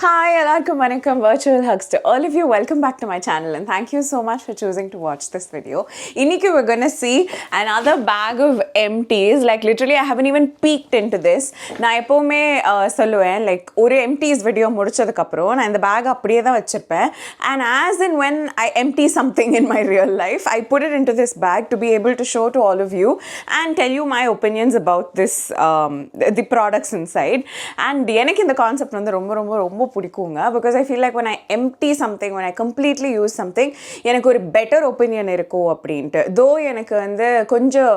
Hi, எல்லாருக்கும் வணக்கம். Virtual hugs to all of you. Welcome back to my channel and thank you so much for choosing to watch this video. இன்னைக்கு we're gonna see another bag of empties. Like literally I haven't even peeked into this. நான் எப்பவுமே சொல்லுவேன் like ஒரு empties video முடிச்சதுக்கு அப்புறம் நான் இந்த back அப்படியே தான் வச்சிருப்பேன். And as and when I empty something in my real life, I put it into this bag to be able to show to all of you and tell you my opinions about this the products inside. And எனக்கு இந்த concept வந்து ரொம்ப பிடிக்குங்க because I feel like when I empty something, when I completely use something, எனக்கு ஒரு better opinion இருக்கும் அப்படின்ட்டு. Though எனக்கு வந்து கொஞ்சம்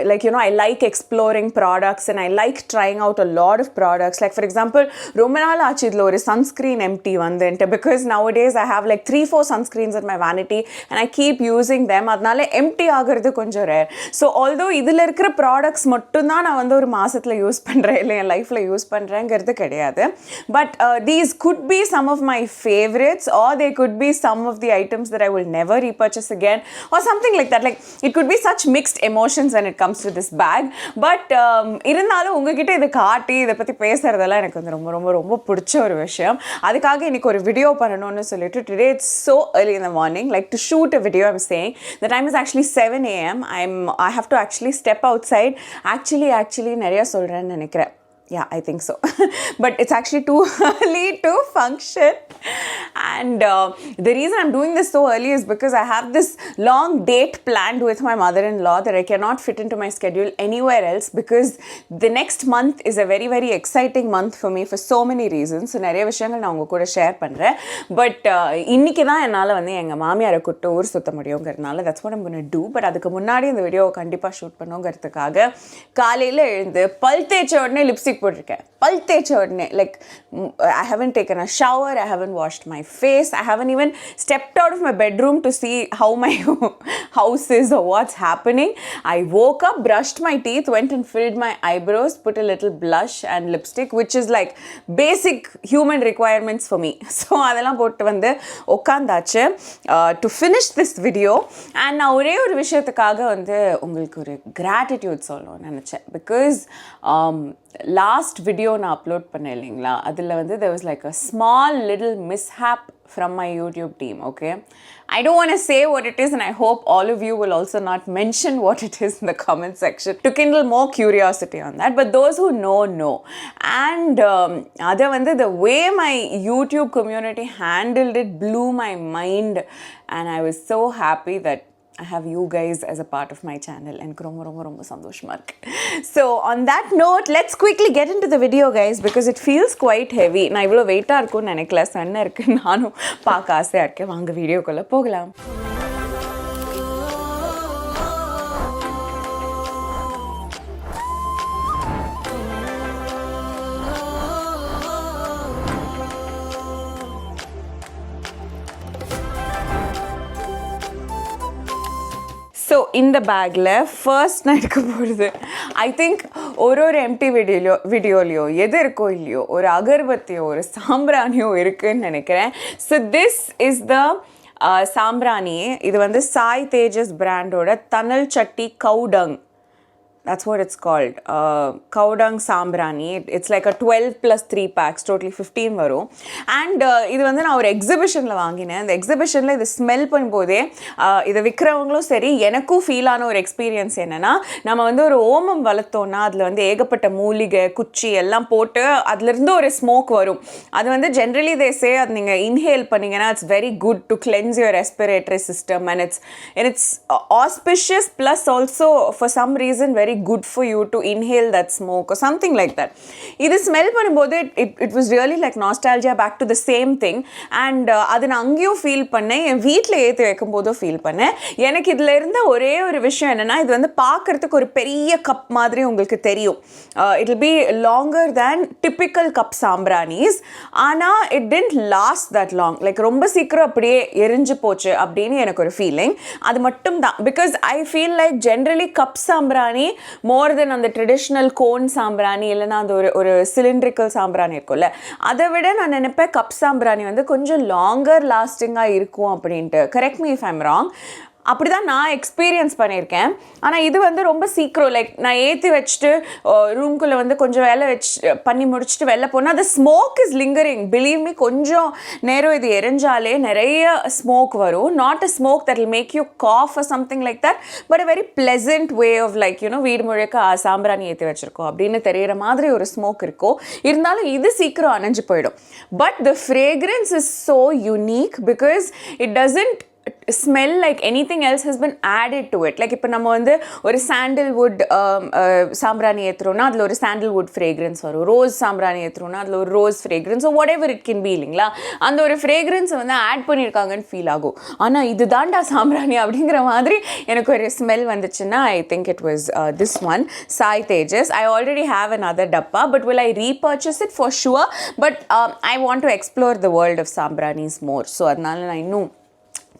like you know I like exploring products and I like trying out a lot of products. Like for example, ரொம்ப நாள் ஆச்சு இதில் ஒரு sunscreen empty வந்துன்ட்டு because nowadays I have like 3-4 sunscreens in my vanity and I keep using them. அதனால empty ஆகிறது கொஞ்சம் rare. So although இதில் இருக்கிற ப்ராடக்ட்ஸ் மட்டும்தான் நான் வந்து ஒரு மாதத்தில் யூஸ் பண்ணுறேன் இல்லை என் லைஃப்பில் யூஸ் பண்ணுறேங்கிறது கிடையாது. But these could be some of my favorites or they could be some of the items that I will never repurchase again or something like that. Like it could be such mixed emotions when it comes to this bag. But இருந்தாலும் உங்ககிட்ட இதை காட்டி இதை பற்றி பேசுகிறதெல்லாம் எனக்கு வந்து ரொம்ப பிடிச்ச ஒரு விஷயம். அதுக்காக இன்னைக்கு ஒரு வீடியோ பண்ணணும்னு சொல்லிட்டு today it's so early in the morning, like to shoot a video. I'm saying the time is actually 7 a.m. I have to actually step outside. Actually நிறைய சொல்கிறேன்னு நினைக்கிறேன். Yeah, I think so. But it's actually too early to function. And the reason I'm doing this so early is because I have this long date planned with my mother-in-law that I cannot fit into my schedule anywhere else because the next month is a very exciting month for me for so many reasons. So நிறைய விஷயங்கள் நான் உங்க கூட share பண்ணுறேன். But இன்னைக்கு தான் என்னால் வந்து எங்கள் மாமியாரை கூப்பிட்டு ஊர் சுற்ற முடியுங்கிறதுனால that's what I'm going to do. But அதுக்கு முன்னாடி இந்த வீடியோவை கண்டிப்பாக ஷூட் பண்ணுங்கிறதுக்காக காலையில் எழுந்து பல் தேய்ச்ச உடனே லிப்ஸ்டிக் போட்டிருக்கேன். பல் தேய்ச்ச உடனே like I haven't taken a shower, I haven't washed my face, I haven't even stepped out of my bedroom to see how my house is or what's happening. I woke up, brushed my teeth, went and filled my eyebrows, put a little blush and lipstick, which is like basic human requirements for me. So அதெல்லாம் போட்டு வந்து உட்காந்தாச்சு to finish this video. And நான் ஒரே ஒரு விஷயத்துக்காக வந்து உங்களுக்கு ஒரு gratitude சொல்லணும்னு நினச்சேன் because லாஸ்ட் வீடியோ நான் அப்லோட் பண்ணேன் இல்லைங்களா, அதில் வந்து there was like a small little mishap from my YouTube team. Okay, I don't want to say what it is and I hope all of you will also not mention what it is in the comment section to kindle more curiosity on that, but those who know. And other வந்து the way my YouTube community handled it blew my mind and I was so happy that I have you guys as a part of my channel. எனக்கு ரொம்ப சந்தோஷமா இருக்கு. So on that note, let's quickly get into the video guys because it feels quite heavy. நான் இவ்வளோ வெயிட்டாக இருக்கும்னு நினைக்கல, சன்ன இருக்கு, நானும் பார்க்க ஆசையாக இருக்கேன். வாங்க வீடியோக்குள்ளே போகலாம். ஸோ இந்த பேக்கில் ஃபர்ஸ்ட் நான் எடுக்க போகிறது ஐ திங்க் ஒரு எம்டி வீடியோலையோ எது இருக்கோ இல்லையோ ஒரு அகர்பத்தியோ ஒரு சாம்பிராணியோ இருக்குதுன்னு நினைக்கிறேன். ஸோ திஸ் இஸ் த சாம்பிராணி. இது வந்து சாய் தேஜஸ் பிராண்டோட தனல் சட்டி cow dung. That's what it's called. Kaudang Sambrani. It's like a 12+3 packs, totally 15 வரும். And இது வந்து நான் ஒரு எக்ஸிபிஷனில் வாங்கினேன். அந்த எக்ஸிபிஷனில் இது ஸ்மெல் பண்ணும்போதே இதை விற்கிறவங்களும் சரி எனக்கும் ஃபீல் ஆன ஒரு எக்ஸ்பீரியன்ஸ் என்னென்னா, நம்ம வந்து ஒரு ஓமம் வளர்த்தோன்னா அதில் வந்து ஏகப்பட்ட மூலிகை குச்சி எல்லாம் போட்டு அதுலேருந்து ஒரு ஸ்மோக் வரும். அது வந்து ஜென்ரலி தேசே அது நீங்கள் இன்ஹேல் பண்ணிங்கன்னா it's very good to cleanse your respiratory system and it's auspicious plus also for some reason very good for you to inhale that smoke or something like that. இது smell பண்ணும்போது it was really like nostalgia back to the same thing. And அது நான் அங்கேயும் feel பண்ணேன், என் வீட்டில் ஏற்றி வைக்கும் போதும் ஃபீல் பண்ணேன். எனக்கு இதில் இருந்த ஒரே ஒரு விஷயம் என்னென்னா, இது வந்து பார்க்குறதுக்கு ஒரு பெரிய கப் மாதிரி உங்களுக்கு தெரியும். it will be longer than typical cup சாம்பிராணிஸ். ஆனால் it didn't last that long. like ரொம்ப சீக்கிரம் அப்படியே எரிஞ்சு போச்சு அப்படின்னு எனக்கு ஒரு ஃபீலிங். அது மட்டும் தான் because I feel like generally cup சாம்பிராணி more than அந்த ட்ரெடிஷ்னல் கோன் சாம்பிராணி இல்லைன்னா அந்த ஒரு சிலிண்ட்ரிக்கல் சாம்பிராணி இருக்கும்ல, அதை விட நான் நினைப்பேன் கப் சாம்பிராணி வந்து கொஞ்சம் லாங்கர் லாஸ்டிங்காக இருக்கும் அப்படின்ட்டு. Correct me if I'm wrong. அப்படி தான் நான் எக்ஸ்பீரியன்ஸ் பண்ணியிருக்கேன். ஆனால் இது வந்து ரொம்ப சீக்கிரம் லைக் நான் ஏற்றி வச்சுட்டு ரூம்குள்ளே வந்து கொஞ்சம் வேலை பண்ணி முடிச்சுட்டு வெளில போனால் அது smoke is lingering. Believe me, கொஞ்சம் நேரம் இது எரிஞ்சாலே நிறைய ஸ்மோக் வரும். Not a smoke that will make you cough or something like that, but a very pleasant way of like you know வீடு முழுக்க சாம்பிராணி ஏற்றி வச்சுருக்கோம் அப்படின்னு தெரிகிற மாதிரி ஒரு ஸ்மோக் இருக்கும். இருந்தாலும் இது சீக்கிரம் அணைஞ்சு போயிடும். But the fragrance is so unique because it doesn't smell like anything else has been added to it. Like இப்போ நம்ம வந்து ஒரு சாண்டில்வுட் சாம்பிராணி ஏற்றுறோன்னா அதில் ஒரு சாண்டில்வுட் ஃப்ரேக்ரன்ஸ் வரும். ரோஸ் சாம்பிராணி ஏற்றுறோன்னா அதில் ஒரு rose fragrance, what ever it can be இல்லைங்களா. அந்த ஒரு ஃப்ரேக்ரன்ஸை வந்து ஆட் பண்ணியிருக்காங்கன்னு ஃபீல் ஆகும். ஆனால் இது தாண்டா சாம்பிராணி அப்படிங்கிற மாதிரி எனக்கு ஒரு ஸ்மெல் வந்துச்சுன்னா I think it was this one, Sai Tejas. I already have another டப்பா, but will I repurchase it for sure, but I want to explore the world of சாம்பிராணிஸ் more. So அதனால நான் இன்னும்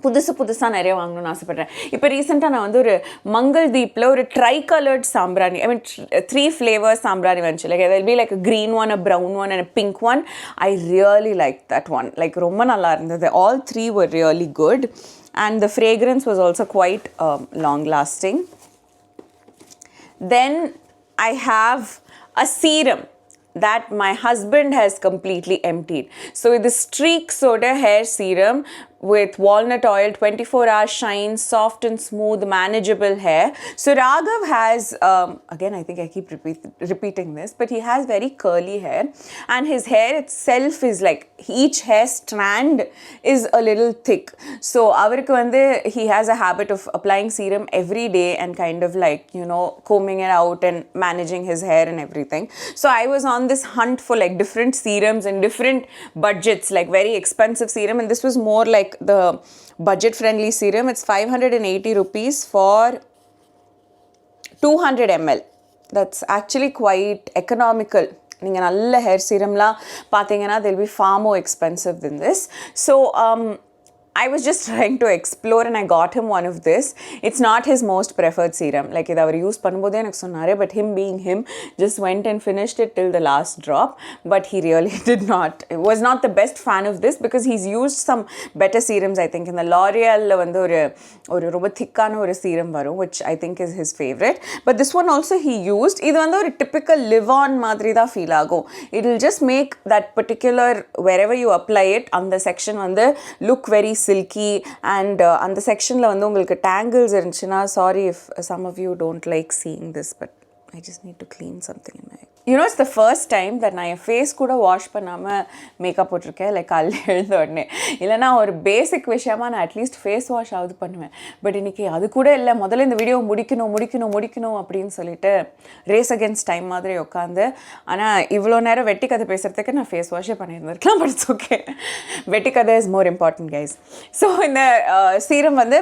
புதுசாக நிறைய வாங்கணும்னு ஆசைப்பட்றேன். இப்போ ரீசெண்டாக நான் வந்து ஒரு மங்கள் தீப்பில் ஒரு ட்ரை கலர்ட் சாம்பிராணி, ஐ மீன் 3 flavors சாம்பிராணி வந்துச்சு. Like there will be like a green one, a brown one and a pink one. I really liked that one. Like ரொம்ப நல்லா இருந்தது. All 3 were really good and the fragrance was also quite long lasting. Then I have a serum that my husband has completely emptied. So with the Streak Soda hair serum with walnut oil, 24-hour shine, soft and smooth, manageable hair. So Raghav has, again I think I keep repeating this, but he has very curly hair and his hair itself is like, each hair strand is a little thick. So avarku vande he has a habit of applying serum every day and kind of like, you know, combing it out and managing his hair and everything. So I was on this hunt for like different serums and different budgets, like very expensive serum, and this was more like the budget friendly serum. It's 580 rupees for 200 ml. That's actually quite economical. நீங்கள் நல்ல hair சீரம்லாம் பார்த்தீங்கன்னா they'll be far more expensive than this. So I was just trying to explore and I got him one of this. It's not his most preferred serum. Like இது அவர் use பண்ணும்போதே எனக்கு சொன்னார், but him being him just went and finished it till the last drop. But he really was not the best fan of this because he's used some better serums. I think in the L'Oreal வந்து ஒரு ரொம்ப திக்கான ஒரு serum வரும், which I think is his favorite. But this one also he used. இது வந்து ஒரு typical live-on மாதிரி தான் ஃபீல் ஆகும். It will just make that particular wherever you apply it அந்த section வந்து look very silky and அந்த செக்ஷனில் வந்து உங்களுக்கு tangles இருந்துச்சுன்னா, sorry if some of you don't like seeing this, but I just need to clean something in my, you know, it's the first time that நான் என் face கூட wash பண்ணாமல் makeup போட்டிருக்கேன். Like காலையில் எழுந்த உடனே இல்லைனா ஒரு பேசிக் விஷயமா நான் அட்லீஸ்ட் ஃபேஸ் வாஷ் ஆகுது பண்ணுவேன். பட் இன்றைக்கி அது கூட இல்லை, முதல்ல இந்த வீடியோ முடிக்கணும் அப்படின்னு சொல்லிட்டு ரேஸ் அகேன்ஸ்ட் டைம் மாதிரி உட்காந்து. ஆனால் இவ்வளோ நேரம் வெட்டி கதை பேசுகிறதுக்கு நான் ஃபேஸ் வாஷே பண்ணியிருந்திருக்கலாம். பட் இட்ஸ் ஓகே, வெட்டி கதை is more important guys. So இந்த சீரம் வந்து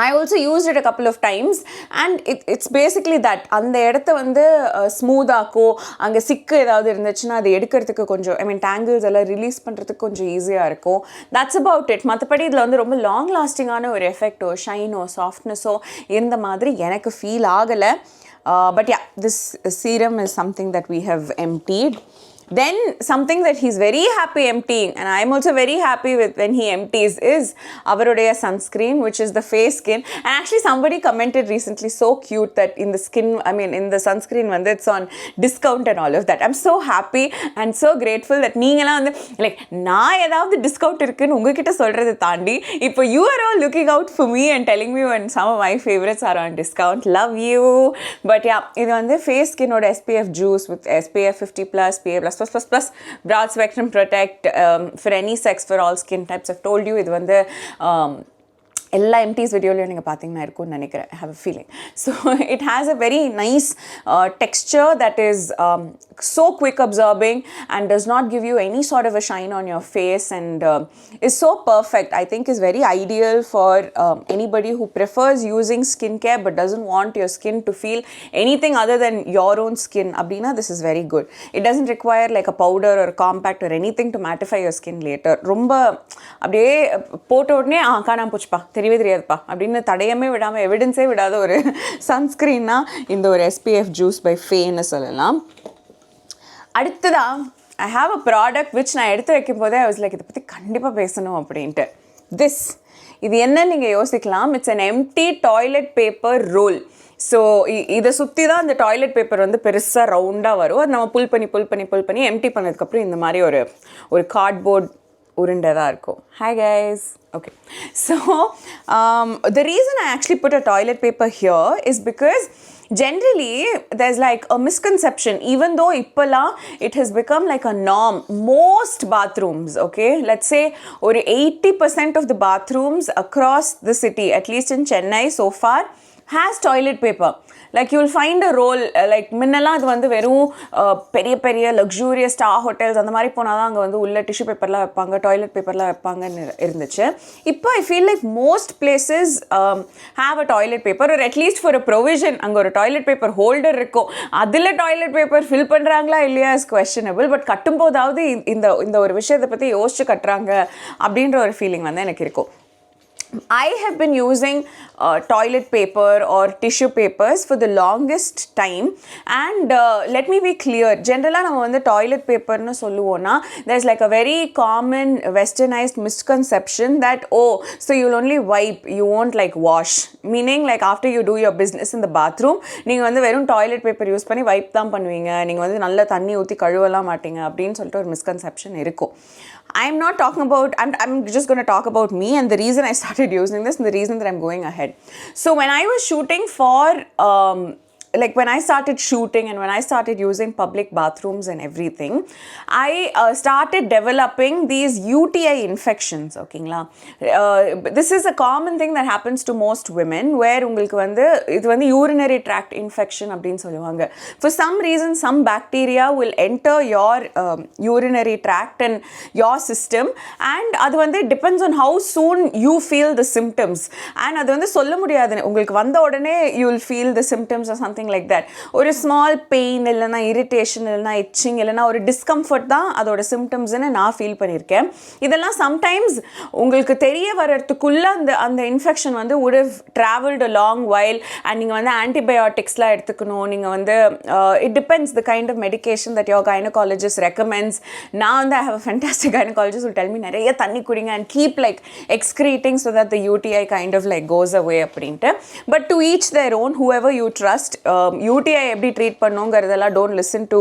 I also used it a couple of times and it's basically that அந்த இடத்த வந்து ஸ்மூத்தாக்கோ, அங்கே சிக்கு ஏதாவது இருந்துச்சுன்னா அது எடுக்கிறதுக்கு கொஞ்சம், ஐ மீன் டேங்கிள்ஸ் எல்லாம் ரிலீஸ் பண்ணுறதுக்கு கொஞ்சம் ஈஸியாக இருக்கும். That's about it. மற்றபடி இதில் வந்து ரொம்ப லாங் லாஸ்டிங்கான ஒரு எஃபெக்டோ ஷைனோ சாஃப்ட்னஸோ இந்த மாதிரி எனக்கு ஃபீல் ஆகலை. But yeah, this serum is something that we have emptied. Then something that he's very happy emptying and I'm also very happy with when he empties is avarudeya sunscreen, which is the face skin. And actually somebody commented recently, so cute, that in the skin, I mean in the sunscreen when it's on discount and all of that. I'm so happy and so grateful that நீங்கலாம் வந்து like நான் ஏதாவது discount இருக்குன்னு உங்ககிட்ட சொல்கிறத தாண்டி இப்போ you are all looking out for me and telling me when some of my favorites are on discount. Love you. But yeah, இது வந்து face skin ஓட SPF juice with SPF 50+, PA++++, broad spectrum protect for any sex, for all skin types. I've told you இது வந்து எல்லா எம்டிஸ் வீடியோலையும் நீங்கள் பார்த்தீங்கன்னா இருக்கும்னு நினைக்கிறேன். I have a feeling. So it has a very nice texture that is so quick absorbing and does not give you any sort of a shine on your face and is so perfect. I think is very ideal for anybody who prefers using skincare but doesn't want your skin to feel anything other than your own skin. Abdina, this is very good. It doesn't require like a powder or a compact or anything to mattify your skin later. ரொம்ப அப்படியே போட்ட உடனே காணாம போச்சுப்பா, தெரியவே தெரியாதுப்பா அப்படின்னு தடையமே விடாமல், எவிடன்ஸே விடாத ஒரு சன்ஸ்க்ரீன்னா இந்த ஒரு SPF ஜூஸ் பை ஃபேன்னு சொல்லலாம். அடுத்ததா I have a product which நான் எடுத்து வைக்கும் போதே ஐ வாஸ் லைக் இதை பற்றி கண்டிப்பாக பேசணும் அப்படின்ட்டு. இது என்ன நீங்கள் யோசிக்கலாம், it's an empty toilet paper roll. So இதை சுற்றி தான் அந்த டாய்லெட் பேப்பர் வந்து பெருசாக ரவுண்டாக வரும். அது நம்ம புல் பண்ணி எம்டி பண்ணதுக்கப்புறம் இந்த மாதிரி ஒரு கார்ட்போர்ட் உருண்டை தான் இருக்கும். Hi guys. Okay. So the reason I actually put a toilet paper here is because generally there's like a misconception, even though ipala it has become like a norm. Most bathrooms, okay, let's say or 80% of the bathrooms across the city, at least in Chennai so far, has toilet paper. Like you'll find a roll, like முன்னெல்லாம் அது வந்து வெறும் பெரிய பெரிய luxurious star hotels அந்த மாதிரி போனால் தான் அங்கே வந்து உள்ள டிஷ்யூ பேப்பர்லாம் வைப்பாங்க, டாய்லெட் பேப்பர்லாம் வைப்பாங்கன்னு இருந்துச்சு. இப்போ I feel like most places have a toilet paper, ஒரு அட்லீஸ்ட் ஃபார் அ ப்ரொவிஷன் அங்கே ஒரு டாய்லெட் பேப்பர் ஹோல்டர் இருக்கும். அதில் டாய்லெட் பேப்பர் ஃபில் பண்ணுறாங்களா இல்லையா இஸ் கொஸ்டினபிள். பட் கட்டும்போதாவது இந்த ஒரு விஷயத்தை பற்றி யோசிச்சு கட்டுறாங்க அப்படின்ற ஒரு ஃபீலிங் வந்து எனக்கு இருக்கும். I have been using toilet paper or tissue papers for the longest time, and let me be clear, generally நம்ம வந்து toilet paper னு சொல்லுவோம்னா there's like a very common westernized misconception that so you'll only wipe, you won't like wash, meaning like after you do your business in the bathroom நீங்கள் வந்து வெறும் toilet paper use பண்ணி wipe தான் பண்ணுவீங்க, நீங்கள் வந்து நல்ல தண்ணி ஊற்றி கழுவலாம் மாட்டீங்க அப்படின்னு சொல்லிட்டு ஒரு misconception இருக்கும். I'm not talking about, I'm just going to talk about me and the reason I started using this and the reason that I'm going ahead. So when I was shooting for like when I started shooting and when I started using public bathrooms and everything, I started developing these UTI infections. Okay, this is a common thing that happens to most women where உங்களுக்கு வந்து இது வந்து urinary tract infection அப்படின்னு சொல்லுவாங்க. For some reason some bacteria will enter your urinary tract and your system, and அது வந்து depends on how soon you feel the symptoms, and அது வந்து சொல்ல முடியாது உங்களுக்கு வந்த உடனே you will feel the symptoms or something like that. ஒரு ஸ்மால் பெயின் இல்லைனா இரிட்டேஷன் இல்லைனா இச்சிங் இல்லைனா ஒரு டிஸ்கம்ஃபர்ட் தான் அதோட சிம்டம்ஸ்ன்னு நான் ஃபீல் பண்ணியிருக்கேன். இதெல்லாம் சம்டைம்ஸ் உங்களுக்கு தெரிய வர்றதுக்குள்ளே அந்த இன்ஃபெக்ஷன் வந்து would have traveled a long while, and நீங்கள் வந்து ஆன்டிபயோட்டிக்ஸ்லாம் எடுத்துக்கணும். நீங்கள் வந்து it depends the kind of medication that your gynecologist recommends. நான் வந்து I have a fantastic gynecologist who tell me நிறைய தண்ணி குடிங்க and keep like excreting so that the UTI kind of like goes away அப்படின்ட்டு. But to each their own, whoever you trust. UTI எப்படி treat பண்ணுங்கிறதெல்லாம் don't listen to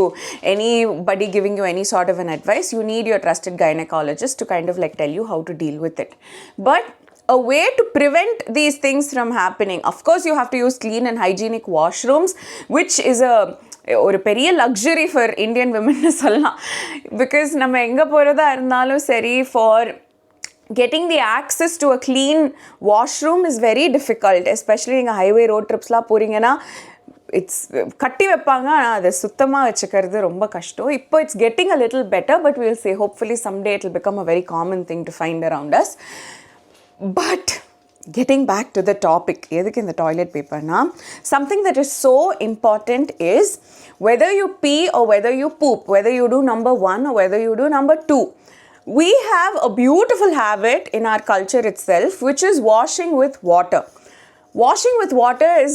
anybody giving you any sort of an advice. You need your trusted gynecologist to kind of like tell you how to deal with it. But a way to prevent these things from happening, of course you have to use clean and hygienic washrooms, which is ஒரு பெரிய luxury for Indian விமன்னு சொல்லலாம். Because நம்ம எங்கே போகிறதா இருந்தாலும் சரி, for getting the access to a clean washroom is very difficult, especially நீங்கள் highway road tripsலாம் போகிறீங்கன்னா இட்ஸ் கட்டி வைப்பாங்க, ஆனால் அதை சுத்தமாக வச்சுக்கிறது ரொம்ப கஷ்டம். இப்போ it's getting a little better, but will say hopefully someday it will become a very common thing to find around us. But getting back to the topic, எதுக்கு இந்த toilet பேப்பர்னா, something that is so important is whether you pee or whether you poop, whether you do number 1 or whether you do number 2, we have a beautiful habit in our culture itself, which is washing with water. Washing with water is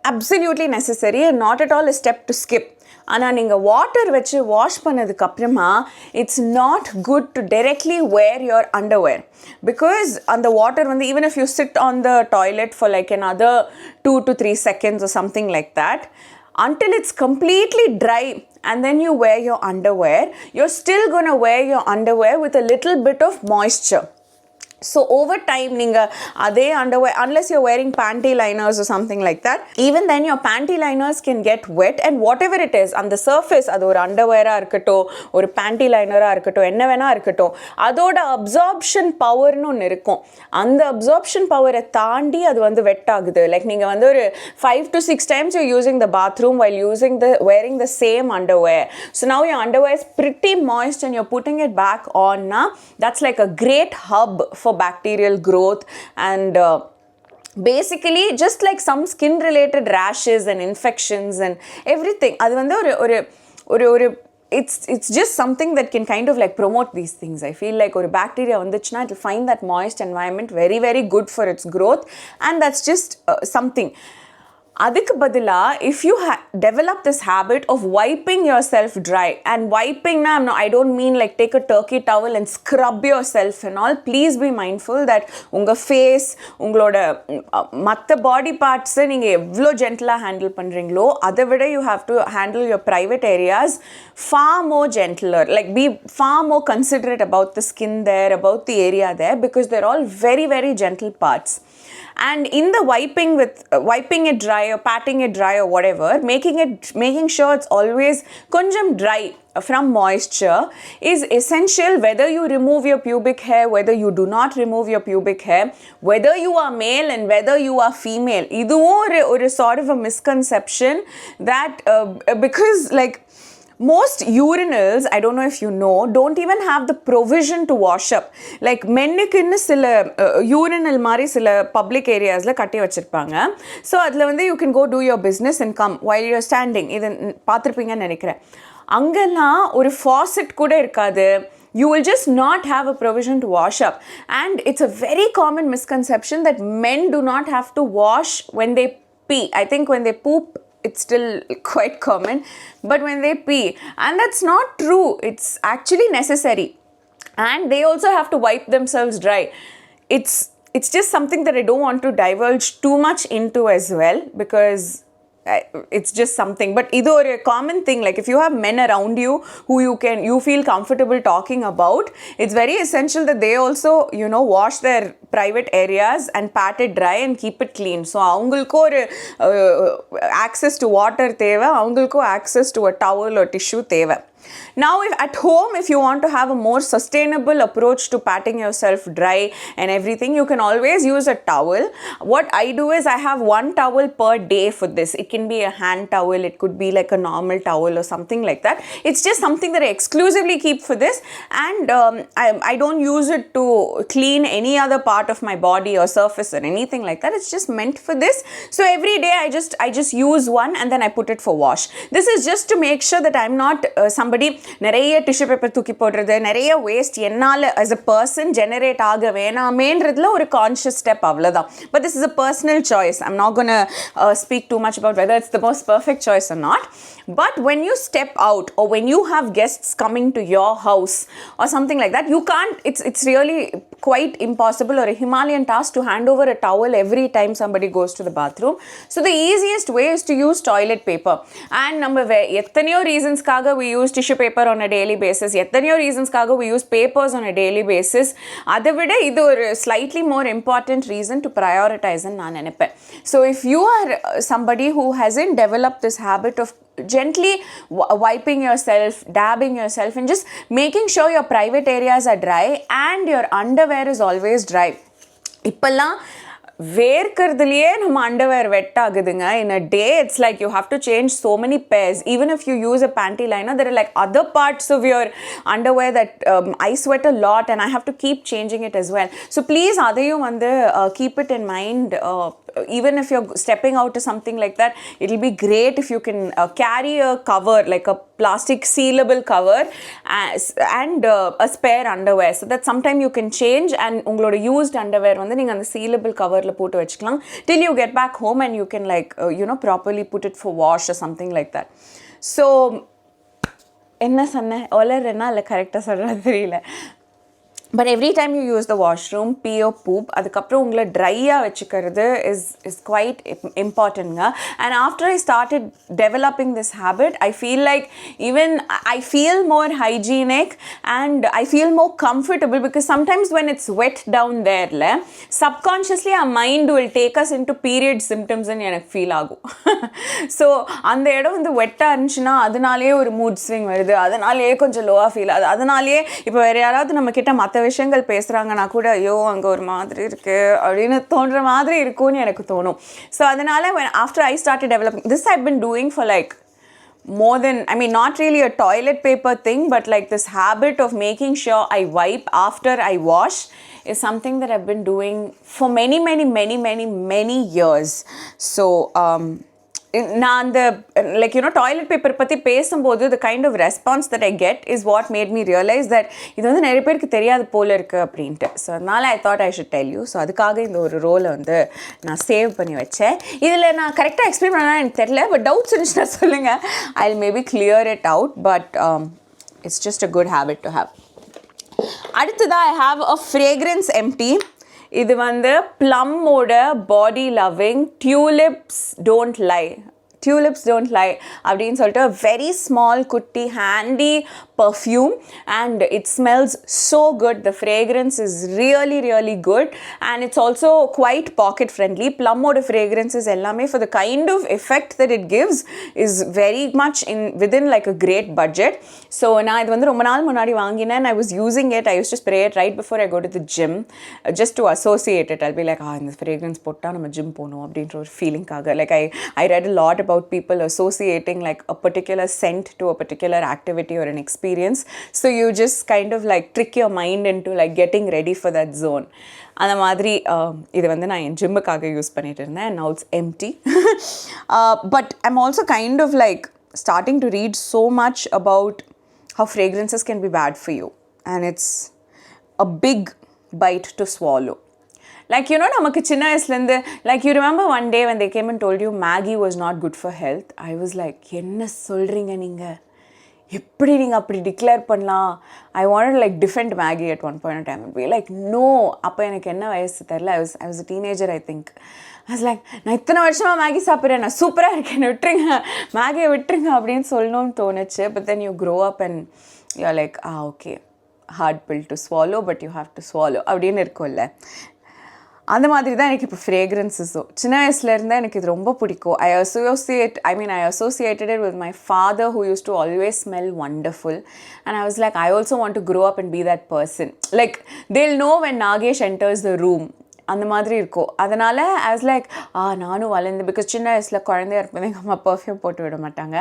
absolutely necessary and not at all a step to skip. ஆனால் நீங்கள் water வச்சு wash பண்ணதுக்கப்புறமா it's not good to directly wear your underwear, because அந்த water வந்து even if you sit on the toilet for like another 2 to 3 seconds or something like that, until it's completely dry and then you wear your underwear, you're still going to wear your underwear with a little bit of moisture. So over time ninga adhe underwear, unless you're wearing panty liners or something like that, even then your panty liners can get wet, and whatever it is on the surface, adu or underwear ah irukatto or panty liner ah irukatto enna vena irukatto, adoda absorption power nu one irukum. And absorption power e taandi adu vandu wet agudhu, like ninga vandu or 5 to 6 times you're using the bathroom while wearing the same underwear. So now your underwear is pretty moist and you're putting it back on na, that's like a great hub for bacterial growth, and basically just like some skin related rashes and infections and everything, adu vandu or it's just something that can kind of like promote these things. I feel like ஒரு bacteria வந்துச்சுன்னா it will find that moist environment very very good for its growth, and that's just something. adhikku badila, if you develop this habit of wiping yourself dry, and wiping na, I don't mean like take a turkey towel and scrub yourself and all. Please be mindful that unga face, ungaloda matta body parts neenga evlo gentle handle pandringlo, adavida you have to handle your private areas far more gentler, like be far more considerate about the skin there, about the area there, because they're all very, very gentle parts. And in the wiping it dry or patting it dry or whatever, making sure it's always konjam dry from moisture is essential, whether you remove your pubic hair, whether you do not remove your pubic hair, whether you are male and whether you are female. Iduvum or sort of a misconception that because like most urinals, I don't know if you know, don't even have the provision to wash up. Like mennukku sila urinal mari sila public areas la katti vechirpaanga. So adla vande you can go do your business and come while you're standing. Idu paathirpinga nenikiren. Angala oru faucet kuda irukadu. You will just not have a provision to wash up. And it's a very common misconception that men do not have to wash when they pee. I think when they poop, it's still quite common, but when they pee, and that's not true, it's actually necessary, and they also have to wipe themselves dry. It's just something that I don't want to divulge too much into as well, because it's just something. But idu or a common thing, like if you have men around you who you feel comfortable talking about, it's very essential that they also, you know, wash their private areas and pat it dry and keep it clean. So avungalku or access to water theva, avungalku access to a towel or tissue theva. Now, if at home, if you want to have a more sustainable approach to patting yourself dry and everything, you can always use a towel. What I do is I have one towel per day for this. It can be a hand towel, it could be like a normal towel or something like that. It's just something that I exclusively keep for this, and I don't use it to clean any other part of my body or surface or anything like that. It's just meant for this. So every day I just use one and then I put it for wash. This is just to make sure that I'm not somebody நிறைய tissue paper தூக்கி போடுறது, நிறைய waste என்னால் as a person generate ஆக வேணாமேன்றதுல ஒரு conscious step, அவ்வளோதான். But this is a personal choice. I'm not going to speak too much about whether it's the most perfect choice or not. But when you step out or when you have guests coming to your house or something like that, you can't, it's really quite impossible or a Himalayan task to hand over a towel every time somebody goes to the bathroom. So the easiest way is to use toilet paper. And நம்ம எத்தனையோ ரீசன்ஸ்க்காக we use tissue paper on a daily basis, எத்தனையோ ரீசன்ஸ்க்காக we use papers on a daily basis. அதை விட இது ஒரு slightly more important reason to prioritize ன்னு நான் நினைப்பேன். So if you are somebody who hasn't developed this habit of gently wiping yourself, dabbing yourself, and just making sure your private areas are dry and your underwear is always dry. இப்பெல்லாம் வேர்க்கிறதுலையே நம்ம underwear வெட் ஆகுதுங்க. In a day, it's like you have to change so many pairs. Even if you use a panty liner, there are like other parts of your underwear that I sweat a lot and I have to keep changing it as well. So please, அதையும் வந்து keep it in mind. Even if you're stepping out to something like that, it'll be great if you can carry a cover, like a plastic sealable cover and a spare underwear, so that sometime you can change and ungaloda used underwear வந்து நீங்க அந்த sealable coverல போட்டு வச்சுக்கலாம் till you get back home and you can like properly put it for wash or something like that. So என்ன சொன்னேன், ஒலறேனா இல்லை கரெக்டாக சொல்கிறது தெரியல. But every time you use the washroom, pee or poop, அதுக்கப்புறம் உங்களை ட்ரையாக வச்சுக்கிறது is quite important. And after I started developing this habit, I feel like even I feel more hygienic and I feel more comfortable, because sometimes when it's wet down there, subconsciously our mind will take us into period symptoms and எனக்கு feel ஆகும். So அந்த இடம் வந்து வெட்டாக இருந்துச்சுன்னா அதனாலேயே ஒரு mood swing வருது, அதனாலேயே கொஞ்சம் லோவாக ஃபீல் ஆகுது, அதனாலேயே இப்போ வேறு யாராவது நம்ம கிட்ட மற்ற விஷயங்கள் பேசுகிறாங்கன்னா கூட ஐயோ அங்கே ஒரு மாதிரி இருக்குது அப்படின்னு தோன்ற மாதிரி இருக்கும்னு எனக்கு தோணும். ஸோ அதனால் after I started developing this, I've been doing for like more than, I mean, not really a toilet paper thing, but like this habit of making sure I wipe after I wash is something that I've been doing for many years. So நான் அந்த like toilet paper பற்றி பேசும்போது the kind of response that I get is what made me realize that இது வந்து நிறைய பேருக்கு தெரியாது போல இருக்குது அப்படின்ட்டு. ஸோ அதனால் I thought I should tell you. So அதுக்காக இந்த ஒரு ரோலை வந்து நான் சேவ் பண்ணி வச்சேன். இதில் நான் கரெக்டாக எக்ஸ்பிளைன் பண்ணால் எனக்கு தெரியல, பட் டவுட்ஸ் இருந்துச்சுன்னா சொல்லுங்கள். I will maybe clear it out, but it's just a good habit to have. அடுத்ததாக I have a fragrance empty. இது வந்து ப்ளம்மோட பாடி லவ்விங் டியூலிப்ஸ் டோன்ட் லை அப்படின்னு சொல்லிட்டு வெரி ஸ்மால் குட்டி handy perfume and it smells so good. The fragrance is really good and it's also quite pocket friendly. Plum oda fragrances ellame for the kind of effect that it gives is very much within like a great budget. So na idu vandu romba naal munadi vaangina and I was using it. I used to spray it right before I go to the gym just to associate it. I'll be like in this fragrance potta nama gym ponom அப்படின்ற ஒரு feeling kaga. Like I read a lot about people associating like a particular scent to a particular activity or an experience. So you just kind of like trick your mind into like getting ready for that zone. அந்த மாதிரி இது வந்து நான் என் ஜிம்முக்காக use பண்ணிட்டு இருந்தேன் and now it's empty. But I'm also kind of like starting to read so much about how fragrances can be bad for you and it's a big bite to swallow. Like நமக்கு சின்ன வயசுலேருந்து like you remember one day when they came and told you Maggie was not good for health. I was like என்ன சொல்கிறீங்க நீங்கள், எப்படி நீங்கள் அப்படி declare பண்ணலாம்? I wanted like defend Maggi at one point time be like no. அப்போ எனக்கு என்ன வயசு தெரில, I was a teenager I think. I was like நான் இத்தனை வருஷமாக மேகி சாப்பிட்றேன், நான் சூப்பராக இருக்கேன், விட்டுருங்க மேகியை விட்டுருங்க அப்படின்னு சொல்லணும்னு தோணுச்சு. But then you grow up and you are like okay hard pill to swallow but you have to swallow அப்படின்னு இருக்கும்ல. அந்த மாதிரி தான் எனக்கு இப்போ ஃப்ரேக்ரன்ஸஸோ சின்ன வயசுலேருந்து எனக்கு இது ரொம்ப பிடிக்கும். I associated it with my father who used to always smell wonderful and I was like I also want to grow up and be that person. Like they'll know when Nagesh enters the room அந்த மாதிரி இருக்கும். அதனால் I was like நானும் வளர்ந்து because சின்ன வயசில் குழந்தையா இருப்பேன் எங்கள் அம்மா பர்ஃப்யூம் போட்டு விட மாட்டாங்க.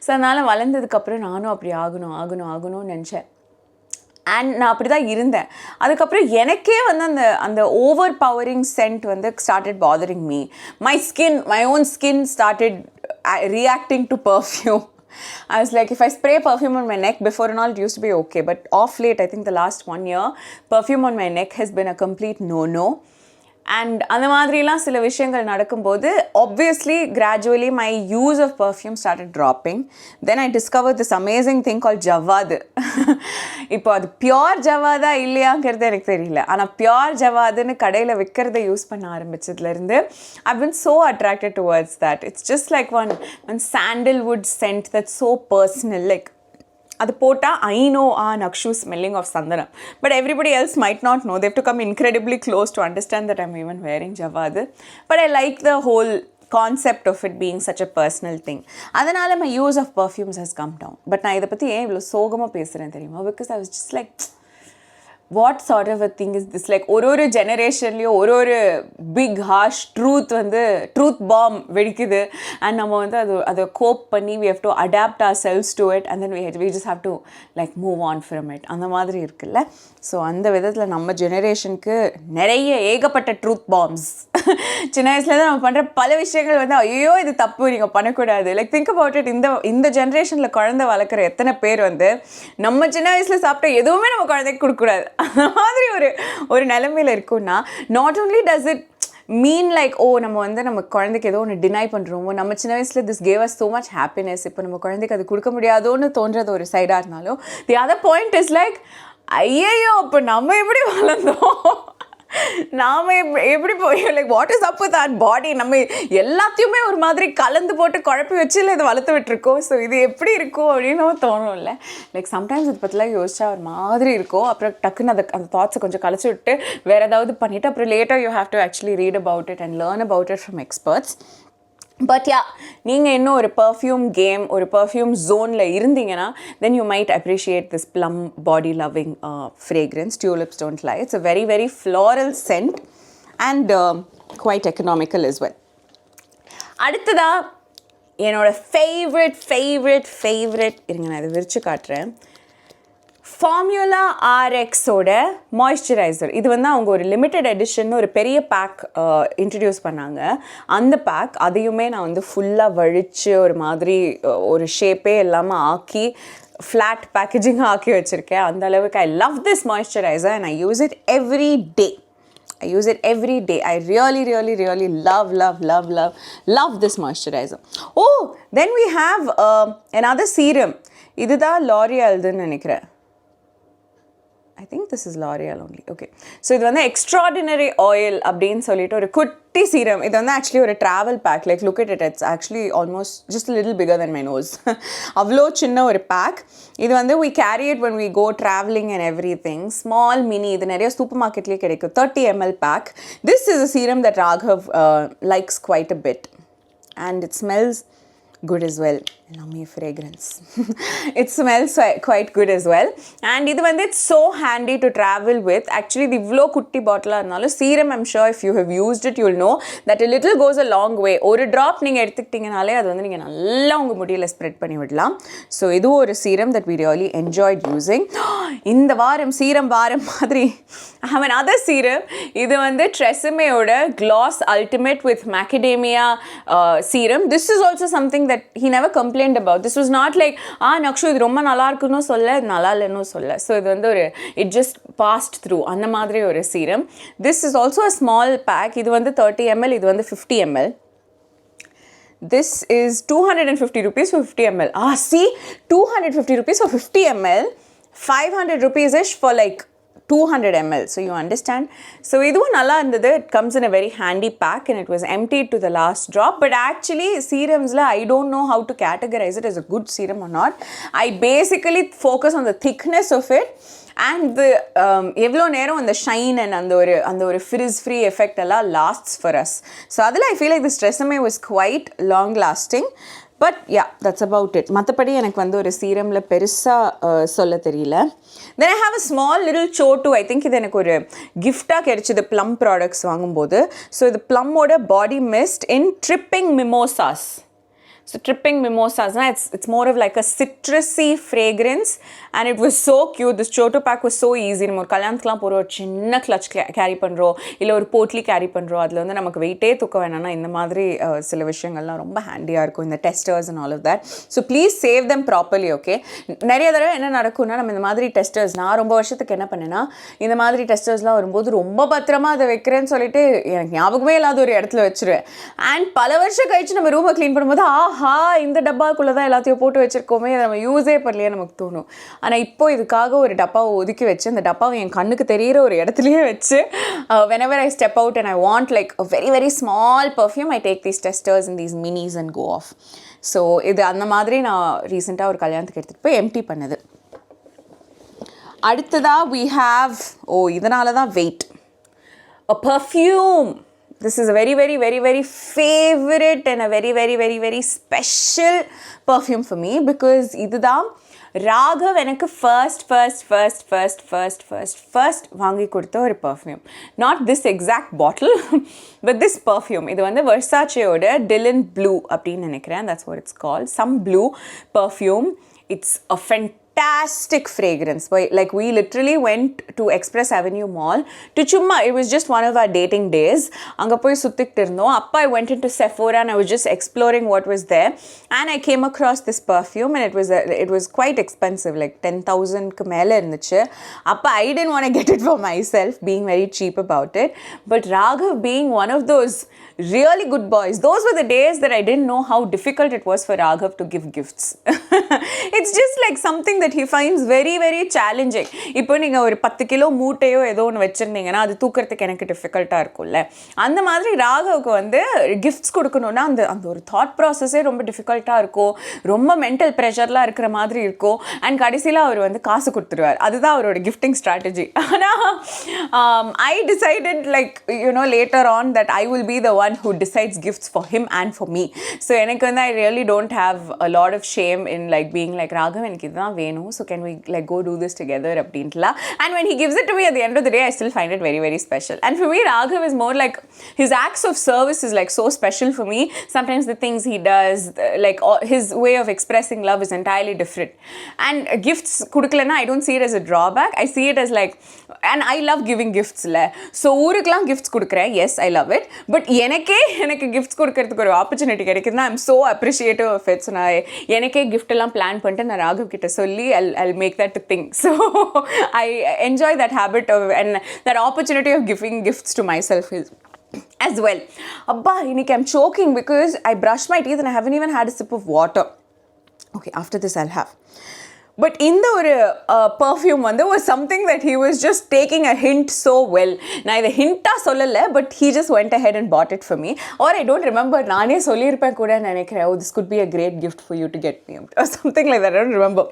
ஸோ அதனால் வளர்ந்ததுக்கப்புறம் நானும் அப்படி ஆகணும்னு நினச்சேன். அண்ட் நான் அப்படி தான் இருந்தேன். அதுக்கப்புறம் எனக்கே வந்து அந்த ஓவர் பவரிங் சென்ட் வந்து started bothering me. My own skin started reacting to perfume. I was like, if I spray perfume on my neck, before and all it used to be okay, but off late, I think the last 1 year, perfume on my neck has been a complete no. And அந்த மாதிரிலாம் சில விஷயங்கள் நடக்கும்போது obviously gradually my use of perfume started dropping. Then I discovered this amazing thing called ஜவ்வாது. இப்போ அது pure ஜவ்வாதா இல்லையாங்கிறது எனக்கு தெரியல, ஆனால் பியோர் ஜவ்வாதுன்னு கடையில் விற்கிறத யூஸ் பண்ண ஆரம்பிச்சதுலேருந்து I've been so attracted towards that. It's just like one sandalwood scent that's so personal. Like அது போட்டால் I know Nakshu smelling of Sandanam, but everybody else might not know. They have to come incredibly close to understand that I'm even wearing Javad. But I like the whole concept of it being such a personal thing. அதனால my use of perfumes has come down. But நான் இதை பற்றி ஏன் இவ்வளோ சோகமாக பேசுகிறேன் தெரியுமா? Because I was just like what sort of a thing is this? Like ஒரு ஜெனரேஷன்லேயும் ஒரு பிக் ஹார்ஷ் ட்ரூத் பாம் வெடிக்குது அண்ட் நம்ம வந்து அதை கோப் பண்ணி we have to adapt ourselves to it and then we just have to like move on from it. அந்த மாதிரி இருக்குல்ல. ஸோ அந்த விதத்தில் நம்ம ஜெனரேஷனுக்கு நிறைய ஏகப்பட்ட ட்ரூத் பாம்ஸ் சின்ன வயசுலேருந்து நம்ம பண்ணுற பல விஷயங்கள் வந்து ஐயோ இது தப்பு நீங்கள் பண்ணக்கூடாது. Like think about it. இந்த ஜென்ரேஷனில் குழந்தை வளர்க்குற எத்தனை பேர் வந்து நம்ம சின்ன வயசில் சாப்பிட்ட எதுவுமே நம்ம குழந்தைக்கு கொடுக்கக்கூடாது அந்த மாதிரி ஒரு நிலைமையில் இருக்குன்னா not only does it mean like நம்ம வந்து நம்ம குழந்தைக்கு ஏதோ ஒன்று டினை பண்ணுறோமோ, நம்ம சின்ன வயசில் this gave us so much happiness, இப்போ நம்ம குழந்தைக்கு அது கொடுக்க முடியாதோன்னு தோன்றது ஒரு சைடாக இருந்தாலும் the other point is like ஐயோ அப்போ நம்ம எப்படி வளர்ந்தோம், நாம் எப்படி போய் like what is up with that body, நம்ம எல்லாத்தையுமே ஒரு மாதிரி கலந்து போட்டு குழப்பி வச்சு இல்லை இதை வளர்த்து விட்டுருக்கோம். ஸோ இது எப்படி இருக்கும் அப்படின்னு தோணும்ல. லைக் சம்டைம்ஸ் இது பற்றிலாம் யோசிச்சா ஒரு மாதிரி இருக்கும். அப்புறம் டக்குன்னு அந்த தாட்ஸை கொஞ்சம் கழிச்சு விட்டு வேறு ஏதாவது பண்ணிவிட்டு அப்புறம் later you have to actually read about it and learn about it from experts. But yeah நீங்கள் இன்னும் ஒரு பர்ஃப்யூம் கேம் ஒரு பர்ஃப்யூம் ஜோனில் இருந்தீங்கன்னா then you might appreciate this plum body loving fragrance. Tulips don't lie. It's a very very floral scent and quite economical as well. அடுத்ததா என்னோட favourite இருங்க நான் இதை விரிச்சு காட்டுறேன். ஃபார்முலா ஆர்எக்ஸோட மாய்ஸ்சரைசர். இது வந்து அவங்க ஒரு லிமிட்டெட் எடிஷன் ஒரு பெரிய பேக் இன்ட்ரடியூஸ் பண்ணாங்க. அந்த பேக் அதையுமே நான் வந்து ஃபுல்லாக வழித்து ஒரு மாதிரி ஒரு ஷேப்பே இல்லாமல் ஆக்கி ஃப்ளாட் பேக்கேஜிங் ஆக்கி வச்சுருக்கேன். அந்த அளவுக்கு I love this moisturiser and I use it every day. I use it every day. I really love this moisturizer. Oh, then we have another serum. இதுதான் L'Oreal's-னு நினைக்கிறேன். I think this is L'Oreal only. Okay. So இது வந்து extraordinary oil அப்படின்னு சொல்லிட்டு ஒரு குட்டி serum. இது வந்து actually ஒரு travel pack. Like look at it. It's actually almost just a little bigger than my nose. அவ்வளோ சின்ன ஒரு pack. இது வந்து we carry it when we go traveling and everything. Small mini. இது நிறைய சூப்பர் மார்க்கெட்லேயே கிடைக்கும். 30 ml pack. This is a serum that Raghav likes quite a bit. And it smells good as well. Yummy fragrance. It smells quite good as well. And இது வந்து it's so handy to travel with. Actually the இவ்ளோ குட்டி பாட்டிலாக இருந்தாலும் serum, I'm sure if you have used it you'll know that a little goes a long way. ஒரு drop நீங்கள் எடுத்துக்கிட்டிங்கனாலே அது வந்து நீங்கள் நல்லா உங்கள் முடியில் ஸ்ப்ரெட் பண்ணி விடலாம். ஸோ இதுவும் ஒரு serum that we really enjoyed using. இந்த வாரம் சீரம் வாரம் மாதிரி I have another serum. இது வந்து ட்ரெசமேயோட Gloss Ultimate with Macadamia serum. This is also something that he never complained about. This was not like Nakshu இது ரொம்ப நல்லா இருக்குன்னு சொல்ல நல்லா இல்லைன்னு சொல்ல. ஸோ இது வந்து ஒரு it just passed through அந்த மாதிரி ஒரு serum. This is also a small pack. இது வந்து 30 ml, இது வந்து 50 ml. This is 250 rupees for 50 ml. See, 250 rupees for 50 ml, 500 rupees-ish for like 200 ml. So you understand. So இதுவும் நல்லா இருந்தது. It comes in a very handy pack and it was emptied to the last drop. But actually serums I don't know how to categorize it as a good serum or not. I basically focus on the thickness of it and the எவ்வளோ நேரம் அந்த shine and அந்த ஒரு frizz free effect எல்லாம் lasts for us. So அதில் I feel like this Tresemme was quite long lasting. But yeah, that's about it. மற்றபடி எனக்கு வந்து ஒரு சீரமில் பெருசாக சொல்ல தெரியல. Then I have a small little chotu. I think இது எனக்கு ஒரு கிஃப்டாக கிடைச்சிது ப்ளம் ப்ராடக்ட்ஸ் வாங்கும்போது. ஸோ இது ப்ளம்மோட பாடி mist in tripping மிமோசாஸ். So tripping mimosas, it's more of like a citrusy fragrance and it was so cute. This chotu pack was so easy. நம்ம ஒரு கல்யாணத்துக்குலாம் போகிற ஒரு சின்ன கிளச் கேரி பண்ணுறோம் இல்லை ஒரு போட்லி கேரி பண்ணுறோம். அதில் வந்து நமக்கு வெயிட்டே தூக்க வேணாம்னா இந்த மாதிரி சில விஷயங்கள்லாம் ரொம்ப ஹேண்டியாக இருக்கும். இந்த testers and all of that. So please save them properly. Okay, நிறைய தடவை என்ன நடக்கும்னா நம்ம இந்த மாதிரி டெஸ்டர்ஸ், நான் ரொம்ப வருஷத்துக்கு என்ன பண்ணேன்னா இந்த மாதிரி டெஸ்டர்ஸ்லாம் வரும்போது ரொம்ப பத்திரமா அதை வைக்கிறேன்னு சொல்லிட்டு எனக்கு ஞாபகமே இல்லாத ஒரு இடத்துல வச்சுருவேன். அண்ட் பல வருஷம் கழிச்சு நம்ம ரூமை க்ளீன் பண்ணும்போது இந்த டப்பாக்குள்ளே தான் எல்லாத்தையும் போட்டு வச்சுருக்கோமே, அதை நம்ம யூஸே பண்ணலையே நமக்கு தோணும். ஆனால் இப்போ இதுக்காக ஒரு டப்பாவை ஒதுக்கி வச்சு அந்த டப்பாவை என் கண்ணுக்கு தெரிகிற ஒரு இடத்துலையே வச்சு whenever I step out and I want like a very very small perfume, I take these testers and these minis and go off. So இது அந்த மாதிரி நான் ரீசெண்டாக ஒரு கல்யாணத்துக்கு எடுத்துகிட்டு போய் எம்டி பண்ணது. அடுத்ததாக we have இதனால தான் wait a perfume. This is a very very very very favorite and a very very very very special perfume for me because இதுதான் ராகவ் எனக்கு ஃபர்ஸ்ட் வாங்கி கொடுத்த ஒரு perfume. Not this exact bottle but this perfume. இது வந்து வெர்சாச்சேயோட Dylan Blue அப்படின்னு நினைக்கிறேன். That's what it's called. Some blue perfume. It's a fantastic fragrance. Like we literally went to Express Avenue Mall to chumma. It was just one of our dating days. Anga poi suttikittu irundom. Appa I went into Sephora and I was just exploring what was there and I came across this perfume and it was quite expensive, like 10,000 ku mele irunduchu. Appa I didn't want to get it for myself, being very cheap about it, but Raghav being one of those really good boys, those were the days that I didn't know how difficult it was for Raghav to give gifts. It's just like something that he finds very very challenging. இப்போ நீங்கள் ஒரு 10 kilo மூட்டையோ ஏதோ ஒன்று வச்சுருந்தீங்கன்னா அது தூக்கிறதுக்கு எனக்கு டிஃபிகல்ட்டாக இருக்கும்ல. அந்த மாதிரி ராகவுக்கு வந்து கிஃப்ட்ஸ் கொடுக்கணுன்னா அந்த ஒரு தாட் ப்ராசஸே ரொம்ப டிஃபிகல்ட்டாக இருக்கும். ரொம்ப மென்டல் ப்ரெஷர்லாம் இருக்கிற மாதிரி இருக்கும். அண்ட் கடைசியில் அவர் வந்து காசு கொடுத்துருவார். அதுதான் அவரோட கிஃப்டிங் ஸ்ட்ராட்டஜி. ஆனால் I decided like later on that I will be the one who decides gifts for him and for me. So எனக்கு வந்து I really don't have a lot of shame in like being like Raghav எனக்கு இதுதான் வேணும் venu, so can we like go do this together அப்படின்ட்டுல. And when he gives it to me at the end of the day, I still find it very, very special. And for me, Raghav is more like, his acts of service is like so special for me. Sometimes the things he does, like his way of expressing love is entirely different. And gifts kudukalana, I don't see it as a drawback. I see it as like, and I love giving gifts la. So uruklam gifts kudukren, yes, I love it. But எனக்கு gifts கொடுக்கிறதுக்கு ஒரு opportunity கிடைக்குதுன்னா I'm so appreciative of it. So நான் எனக்கே gift எல்லாம் plan பண்ணிட்டு நான் ராகவ் கிட்ட சொல்லி I'll make that a thing. So I enjoy that habit of, and that opportunity of giving gifts to myself is as well. Abba, இன்னைக்கு I'm choking because I brushed my teeth and I haven't even had a sip of water. Okay, after this I'll have. But in the perfume வந்து was something that he was just taking a hint so well. நான் இதை ஹிண்ட்டாக சொல்லலை, but he just went ahead and bought it for me. Or I don't remember, நானே சொல்லியிருப்பேன் கூட நினைக்கிறேன், oh, this could be a great gift for you to get me, or something like that. I don't remember.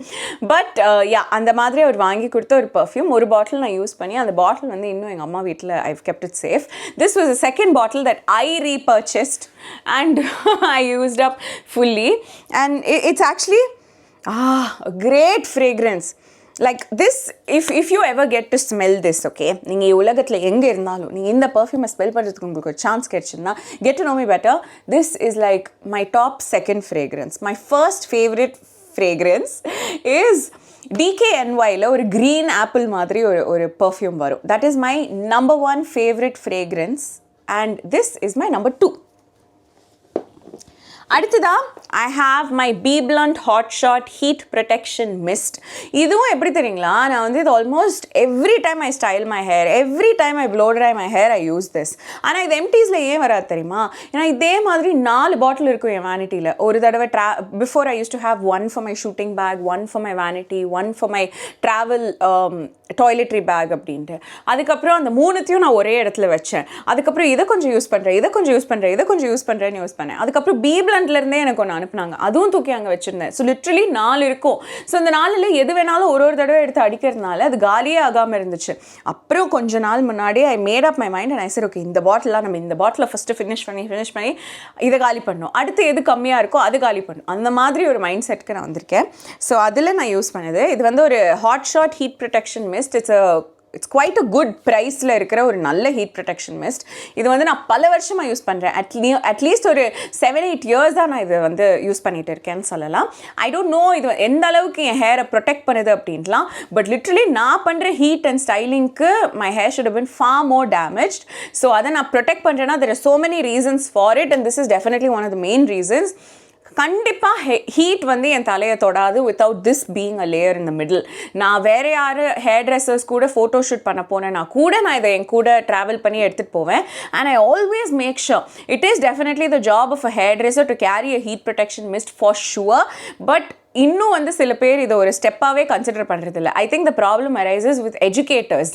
But yeah, அந்த மாதிரி அவர் வாங்கி கொடுத்த ஒரு perfume, ஒரு பாட்டில் நான் யூஸ் பண்ணி, அந்த பாட்டில் வந்து இன்னும் எங்கள் அம்மா வீட்டில் I've kept it safe. This was the second bottle that I repurchased and I used up fully. And it's actually a great fragrance. Like this, if you ever get to smell this, okay, நீங்க உலகத்துல எங்க இருந்தாலும் நீங்க இந்த perfume smell பண்றதுக்கு உங்களுக்கு ஒரு chance கிடைச்சுன்னா, get to know me better, this is like my top second fragrance. My first favorite fragrance is DKNY ல ஒரு green apple மாதிரி ஒரு perfume வரும். That is my number one favorite fragrance, and this is my number 2. அடுத்ததா I have my Be Blunt Hot Shot Heat Protection Mist. இதுவும் எப்படி தெரியுங்களா, நான் வந்து இது almost every time I style my hair, every time I flow try my hair, I use this. ஆனால் இது எம்டீஸில் ஏன் வராது தெரியுமா? ஏன்னா இதே மாதிரி 4 பாட்டில் இருக்கும் என் வேனிட்டியில். ஒரு தடவை before I use to have 1 for my shooting bag, 1 for my vanity, 1 for my travel toiletry bag அப்படின்ட்டு. அதுக்கப்புறம் அந்த 3த்தையும் நான் ஒரே இடத்துல வச்சேன். அதுக்கப்புறம் இதை கொஞ்சம் யூஸ் பண்ணுறேன், இதை கொஞ்சம் யூஸ் பண்ணுறேன், இதை கொஞ்சம் யூஸ் பண்ணுறேன்னு யூஸ் பண்ணேன். அதுக்கப்புறம் பி பிளண்ட்லேருந்தே எனக்கு ஒன்று அனுப்புனாங்க, அதுவும் தூக்கி அங்கே வச்சுருந்தேன். ஸோ லிட்ரலி 4 இருக்கும். ஸோ அந்த 4ல் எது வேணாலும் ஒரு தடவை எடுத்து அடிக்கிறதுனால அது காலியே ஆகாமல் இருந்துச்சு. அப்புறம் கொஞ்ச நாள் முன்னாடி I made up my mind and I சரி, ஓகே, இந்த பாட்டிலாம் நம்ம இந்த பாட்டிலை ஃபஸ்ட்டு ஃபினிஷ் பண்ணி இதை காலி பண்ணணும், அடுத்து எது கம்மியாக இருக்கோ அது காலி பண்ணணும், அந்த மாதிரி ஒரு மைண்ட் செட்டுக்கு நான் வந்திருக்கேன். ஸோ அதில் நான் யூஸ் பண்ணது இது வந்து ஒரு hot shot heat protection mist. It's quite a good priceல இருக்கிற ஒரு நல்ல ஹீட் ப்ரொடெக்ஷன் மிஸ்ட். இது வந்து நான் பல வருஷமாக யூஸ் பண்ணுறேன். அட்லீஸ்ட் ஒரு 7-8 இயர்ஸ் தான் நான் இதை வந்து யூஸ் பண்ணிட்டு இருக்கேன்னு சொல்லலாம். ஐ டோன்ட் நோ இது எந்த அளவுக்கு என் ஹேரை ப்ரொடெக்ட் பண்ணுது அப்படின்ட்டுலாம், பட் லிட்ரலி நான் பண்ணுற ஹீட் அண்ட் ஸ்டைலிங்க்கு my hair should have been far more damaged. So அதை நான் ப்ரொடெக்ட் பண்ணுறேன்னா there are so many reasons for it, and this is definitely one of the main reasons. கண்டிப்பாக heat வந்து என் தலையை தொடாது without this being a layer in the middle. நான் வேறு யார் ஹேர் ட்ரெஸ்ஸர்ஸ் கூட ஃபோட்டோ ஷூட் பண்ண போனேன்னா கூட நான் இதை என் கூட ட்ராவல் பண்ணி எடுத்துகிட்டு போவேன். And I always make sure it is definitely the job of a hairdresser to carry a heat protection mist for sure. But இன்னும் வந்து சில பேர் இதை ஒரு ஸ்டெப்பாகவே கன்சிடர் பண்ணுறதில்ல. I think the problem arises with educators.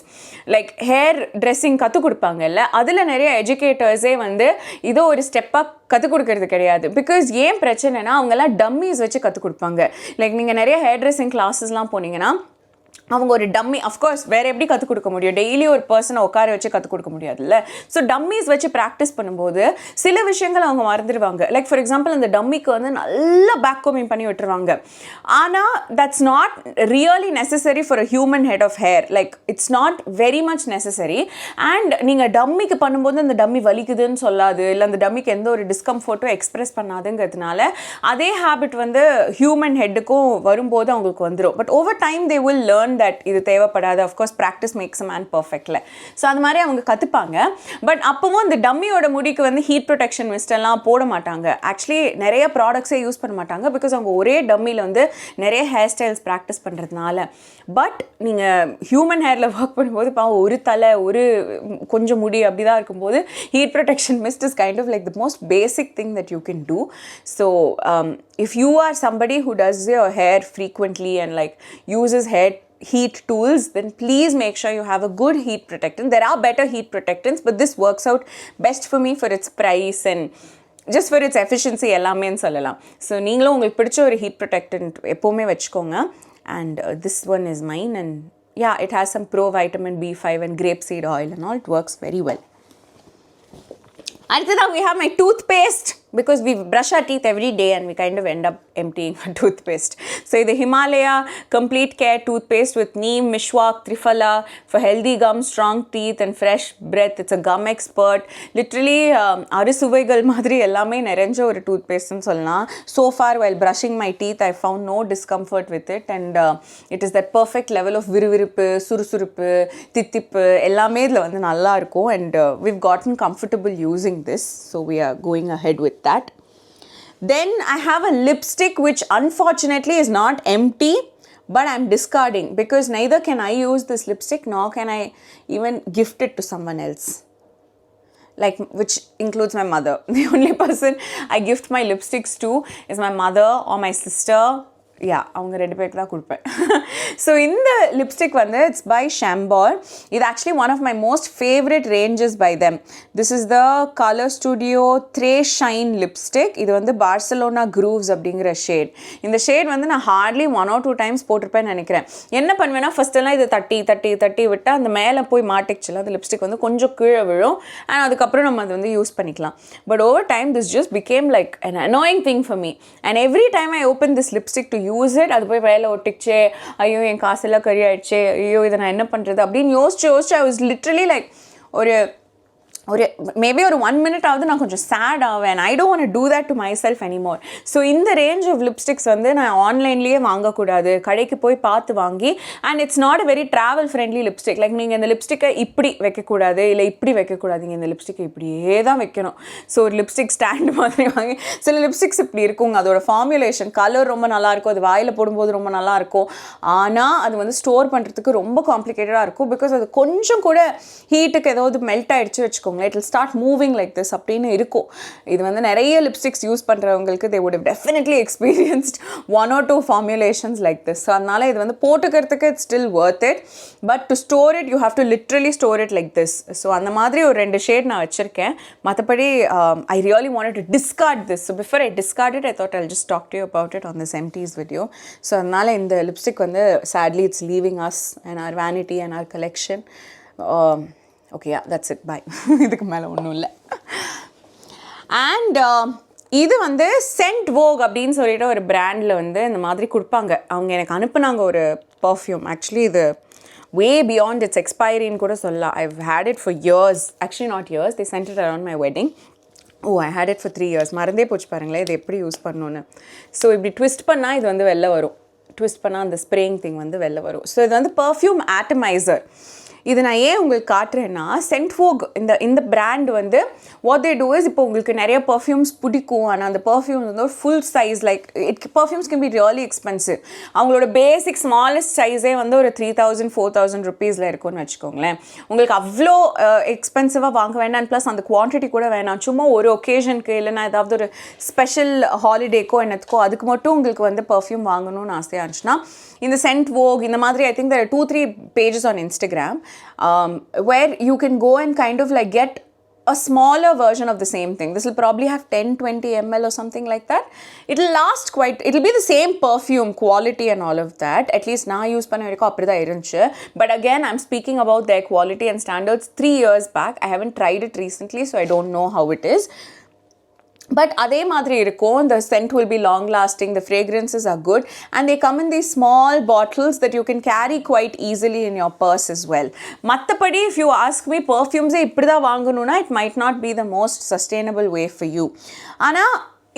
Like hairdressing கற்றுக் கொடுப்பாங்கல்ல, அதில் நிறைய எஜுகேட்டர்ஸே வந்து இதோ ஒரு ஸ்டெப்பாக கற்றுக் கொடுக்கறது கிடையாது. பிகாஸ் ஏன் பிரச்சனைனா அவங்கெல்லாம் டம்மிஸ் வச்சு கற்றுக் கொடுப்பாங்க. லைக் நீங்கள் நிறைய ஹேர் ட்ரெஸ்ஸிங் கிளாஸஸ்லாம் போனீங்கன்னா அவங்க ஒரு டம்மி, அஃப்கோர்ஸ் வேறு எப்படி கற்றுக் கொடுக்க முடியும், டெய்லி ஒரு பர்சனை உட்கார வச்சு கற்றுக் கொடுக்க முடியாதுல்ல. ஸோ டம்மிஸ் வச்சு ப்ராக்டிஸ் பண்ணும்போது சில விஷயங்கள் அவங்க மறந்துடுவாங்க. லைக் ஃபார் எக்ஸாம்பிள் அந்த டம்மிக்கு வந்து நல்லா பேக் கோமிங் பண்ணி விட்டுருவாங்க. ஆனால் that's not really necessary for a human head of hair. Like it's not very much necessary. And நீங்கள் டம்மிக்கு பண்ணும்போது அந்த டம்மி வலிக்குதுன்னு சொல்லாது, இல்லை அந்த டம்மிக்கு எந்த ஒரு டிஸ்கம்ஃபர்ட்டும் எக்ஸ்பிரஸ் பண்ணாதுங்கிறதுனால அதே ஹேபிட் வந்து ஹியூமன் ஹெட்டுக்கும் வரும்போது அவங்களுக்கு வந்துடும். But over time they will learn that இது தேவைப்படாது. Of course practice makes a man பர்ஃபெக்ட்ல. ஸோ அது மாதிரி அவங்க கற்றுப்பாங்க. பட் அப்பவும் இந்த டம்மியோட முடிக்கு வந்து ஹீட் ப்ரொடெக்ஷன் மிஸ்ட் எல்லாம் போட மாட்டாங்க. ஆக்சுவலி நிறைய ப்ராடக்ட்ஸே யூஸ் பண்ண மாட்டாங்க. பிகாஸ் அவங்க ஒரே டம்மியில் வந்து நிறைய ஹேர் ஸ்டைல்ஸ் ப்ராக்டிஸ் பண்ணுறதுனால. பட் நீங்கள் ஹியூமன் ஹேரில் ஒர்க் பண்ணும்போது பாவம் ஒரு தலை ஒரு கொஞ்சம் முடி அப்படி தான் இருக்கும்போது heat protection mist is kind of like the most basic thing that you can do. So if you are somebody who does your hair frequently and like uses hair heat tools, then please make sure you have a good heat protectant. There are better heat protectants, but this works out best for me for its price and just for its efficiency எல்லாமேன்னு சொல்லலாம். So நீங்களும் உங்களுக்கு பிடிச்ச ஒரு heat protectant எப்போவுமே வச்சுக்கோங்க. And this one is mine, and yeah, it has some pro vitamin B5 and grapeseed oil and all. It works very well. அடுத்ததான் we have my toothpaste. because we brush our teeth every day and we kind of end up emptying our toothpaste. So the Himalaya Complete Care toothpaste with neem, mishwak, triphala for healthy gums, strong teeth and fresh breath. It's a gum expert. Literally arusuvaigal madri ellame nerenja oru toothpaste nu sollana. So far while brushing my teeth I found no discomfort with it, and it is that perfect level of viruviruppu, surusuruppu, tittippu ellame idla vandu nalla irukum, and we've gotten comfortable using this, so we are going ahead with that. Then I have a lipstick which unfortunately is not empty, but I'm discarding because neither can I use this lipstick nor can I even gift it to someone else, like, which includes my mother. The only person I gift my lipsticks to is my mother or my sister. அவங்க ரெண்டு பேருக்கு தான் கொடுப்பேன். So இந்த lipstick வந்து it's by Chambor. இது actually one of my most favourite ranges by them. This is the colour studio tres shine lipstick. இது வந்து பார்சலோனா க்ரூவ்ஸ் அப்படிங்கிற ஷேட். இந்த ஷேட் வந்து நான் ஹார்ட்லி 1 or 2 times போட்டிருப்பேன்னு நினைக்கிறேன். என்ன பண்ணுவேன்னா ஃபஸ்ட்டெல்லாம் இது தட்டி விட்டு அந்த மேலே போய் மாட்டிக்கிச்சுல அந்த லிப்ஸ்டிக் வந்து கொஞ்சம் கீழே விழும், அண்ட் அதுக்கப்புறம் நம்ம அதை வந்து யூஸ் பண்ணிக்கலாம். But over time this just became like an annoying thing for me, and every time I open this lipstick to use it, அது போய் வேலை ஒட்டிச்சே, ஐயோ என் காசெல்லாம் கறி ஆயிடுச்சே, ஐயோ இதை நான் என்ன பண்ணுறது அப்படின்னு யோசிச்சு I was literally like maybe ஒரு 1 minute ஆகுது நான் கொஞ்சம் சேட் ஆவேன். I don't want to do that to my self anymore. So இந்த ரேஞ்ச் ஆஃப் லிப்ஸ்டிக்ஸ் வந்து நான் ஆன்லைன்லேயே வாங்கக்கூடாது, கடைக்கு போய் பார்த்து வாங்கி, and it's not a very travel friendly lipstick. Like நீங்கள் இந்த லிப்ஸ்டிக்கை இப்படி வைக்கக்கூடாது, இல்லை இப்படி வைக்கக்கூடாதுங்க, இந்த லிப்ஸ்டிக்கை இப்படியே தான் வைக்கணும். ஸோ ஒரு லிப்ஸ்டிக் ஸ்டாண்ட் மாதிரி வாங்கி, சில லிப்ஸ்டிக்ஸ் இப்படி இருக்குங்க, அதோட ஃபார்முலேஷன் கலர் ரொம்ப நல்லாயிருக்கும், அது வாயில் போடும்போது ரொம்ப நல்லாயிருக்கும், ஆனால் அது வந்து ஸ்டோர் பண்ணுறதுக்கு ரொம்ப காம்ப்ளிகேட்டடாக இருக்கும். பிகாஸ் அது கொஞ்சம் கூட ஹீட்டுக்கு ஏதாவது மெல்ட் ஆகிடுச்சு வச்சுக்கோங்க, it will start moving like this அப்படின்னு இருக்கும். இது வந்து நிறைய லிப்ஸ்டிக்ஸ் யூஸ் பண்ணுறவங்களுக்கு they would have definitely experienced 1 or 2 formulations like this. So அதனால் இது வந்து போட்டுக்கிறதுக்கு it's still worth it, but to store it you have to literally store it like this. So அந்த மாதிரி ஒரு 2 ஷேட் நான் வச்சுருக்கேன். மற்றபடி I really wanted to discard this. So before I discard it I thought I'll just talk to you about it on this Empties video. So அதனால் இந்த lipstick வந்து sadly it's leaving us and our vanity and our collection. Okay, that's it, bye. இதுக்கு மேலே ஒன்றும் இல்லை. And இது வந்து send வோக் அப்படின்னு சொல்லிட்டு ஒரு பிராண்டில் வந்து இந்த மாதிரி கொடுப்பாங்க. அவங்க எனக்கு அனுப்புனாங்க ஒரு பர்ஃப்யூம். ஆக்சுவலி இது வே பியாண்ட் இட்ஸ் எக்ஸ்பைரின்னு கூட சொல்லலாம். I've had it for years, actually not years, they sent it around my wedding. I had it for 3 years. மறந்தே போச்சு பாருங்களேன் இது எப்படி யூஸ் பண்ணணுன்னு. ஸோ இப்படி ட்விஸ்ட் பண்ணால் இது வந்து வெளில வரும், ட்விஸ்ட் பண்ணால் அந்த ஸ்ப்ரேயிங் திங் வந்து வெளில வரும். ஸோ இது வந்து பர்ஃப்யூம் ஆட்டமைசர். இது நான் ஏன் உங்களுக்கு காட்டுறேன்னா, சென்ட்வோக் இந்த பிராண்ட் வந்து வாட் தே டூ இஸ், இப்போ உங்களுக்கு நிறைய பர்ஃப்யூம்ஸ் பிடிக்கும், ஆனால் அந்த பர்ஃப்யூம்ஸ் வந்து ஒரு full size, like perfumes can be really expensive. அவங்களோட பேசிக் ஸ்மாலஸ்ட் சைஸே வந்து ஒரு 3,000-4,000 rupeesல இருக்கும்னு வச்சுக்கோங்களேன். உங்களுக்கு அவ்வளோ எக்ஸ்பென்சிவாக வாங்க வேண்டாம், ப்ளஸ் அந்த குவான்டிட்டி கூட வேணாம். சும்மா ஒரு ஒகேஷனுக்கு இல்லைன்னா ஏதாவது ஒரு ஸ்பெஷல் ஹாலிடேக்கோ என்னத்துக்கோ அதுக்கு மட்டும் உங்களுக்கு வந்து பர்ஃப்யூம் வாங்கணும்னு ஆசையாக இருந்துச்சுன்னா இந்த சென்ட்வோக் இந்த மாதிரி, I think there are 2-3 pages on Instagram where you can go and kind of like get a smaller version of the same thing. This will probably have 10-20 ml or something like that. It'll last quite, it'll be the same perfume quality and all of that. At least na use panna varaikku appadha irunchu. But again I'm speaking about their quality and standards 3 years back. I haven't tried it recently, so I don't know how it is. But அதே மாதிரி இருக்கும். The scent will be long lasting, the fragrances are good, and they come in these small bottles that you can carry quite easily in your purse as well. மற்றபடி if you ask me, perfumes இப்படி தான் வாங்கணும்னா it might not be the most sustainable way for you. ஆனால்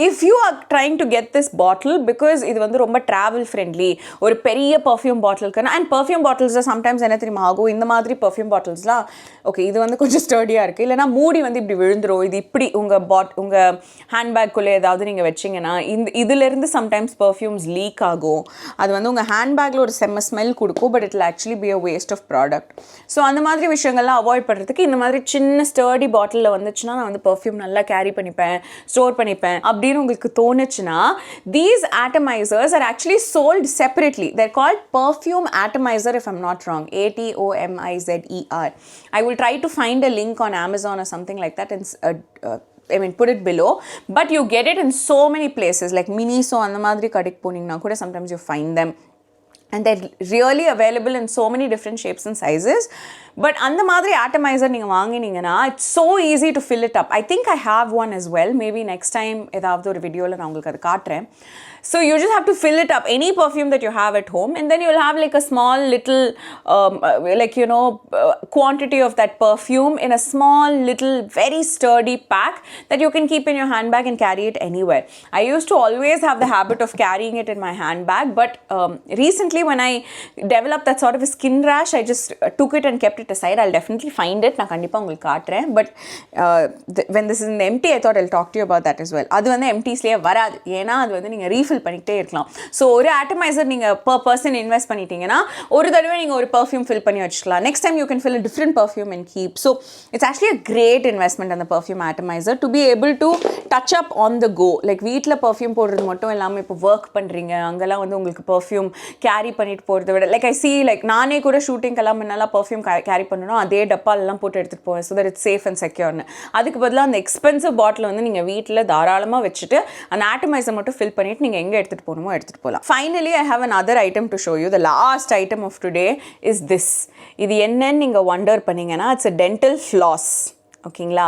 if you are trying to get this bottle, because இது வந்து ரொம்ப travel friendly, ஒரு பெரிய perfume bottleக்குன்னா, and perfume bottles sometimes என்ன தெரியுமா ஆகும், இந்த மாதிரி perfume bottles-லாம் ஓகே இது வந்து கொஞ்சம் ஸ்டர்டியாக இருக்குது, இல்லைனா மூடி வந்து இப்படி விழுந்துரும், இது இப்படி உங்கள் ஹேண்ட்பேக்குள்ளே ஏதாவது நீங்கள் வச்சிங்கன்னா இதிலேருந்து சம்டைம்ஸ் பர்ஃப்யூம்ஸ் லீக் ஆகும். அது வந்து உங்கள் ஹேண்ட்பேக்கில் ஒரு செம்ம ஸ்மெல் கொடுக்கும், but it will actually be a waste of product. So அந்த மாதிரி விஷயங்கள்லாம் அவாய்ட் பண்ணுறதுக்கு இந்த மாதிரி சின்ன ஸ்டர்டி பாட்டிலில் வந்துச்சுன்னா நான் வந்து பர்ஃப்யூம் நல்லா கேரி பண்ணிப்பேன், ஸ்டோர் பண்ணிப்பேன் அப்படின்னு உங்களுக்கு தோணுச்சுன்னா, these atomizers are actually sold separately. They're called perfume atomizer if I'm not wrong, ATOMIZER. I will try to find a link on Amazon or something like that and I mean put it below, but you get it in so many places like Miniso and the madri kadik poningna kuda sometimes you find them, and they're really available in so many different shapes and sizes. But அந்த மாதிரி atomizer நீங்கள் வாங்கினீங்கன்னா it's so easy to fill it up. I think I have one as well. Maybe next time ஏதாவது ஒரு வீடியோவில் நான் உங்களுக்கு அது காட்டுறேன். So you just have to fill it up, any perfume that you have at home, and then you'll have like a small little quantity of that perfume in a small little very sturdy pack that you can keep in your handbag and carry it anywhere. I used to always have the habit of carrying it in my handbag, but recently when I developed that sort of a skin rash, I just took it and kept it aside. I'll definitely find it, நான் கண்டிப்பாக உங்களுக்கு காட்டுறேன். But when this is in empty, I thought I'll talk to you about that as well. அது வந்து emptiesலேயே வராது, ஏன்னா அது வந்து நீங்கள் ரீஃபில் பண்ணிக்கிட்டே இருக்கலாம். ஸோ ஒரு atomizer நீங்கள் per person இன்வெஸ்ட் பண்ணிட்டீங்கன்னா ஒரு தடவை நீங்கள் ஒரு perfume fill பண்ணி வச்சுக்கலாம். Next time you can fill a different perfume and keep. So it's actually a great investment on the perfume atomizer to be able to touch up on the go. Like வீட்டில் perfume போடுறது மட்டும் இல்லாமல் இப்போ work பண்ணுறீங்க, அங்கெல்லாம் வந்து உங்களுக்கு perfume carry பண்ணிட்டு போகிறத விட, லைக் ஐ சி லைக் நானே கூட ஷூட்டிங்கெல்லாம் முன்னெல்லாம் perfume கேரி பண்ணணும், அதே டப்பாலெல்லாம் போட்டு எடுத்துகிட்டு போவேன், so that it's safe and செக்யூர்னு. அதுக்கு பதிலாக அந்த எக்ஸ்பென்சிவ் பாட்டில் வந்து நீங்கள் வீட்டில் தாராளமாக வச்சுட்டு அந்த atomizer மட்டும் ஃபில் பண்ணிவிட்டு நீங்கள் எங்கே எடுத்துகிட்டு போகணுமோ எடுத்துகிட்டு போகலாம். Finally I have another item to show you. The last item of today is this. இது என்னன்னு நீங்கள் வண்டர் பண்ணீங்கன்னா இட்ஸ் a dental floss. ஓகேங்களா?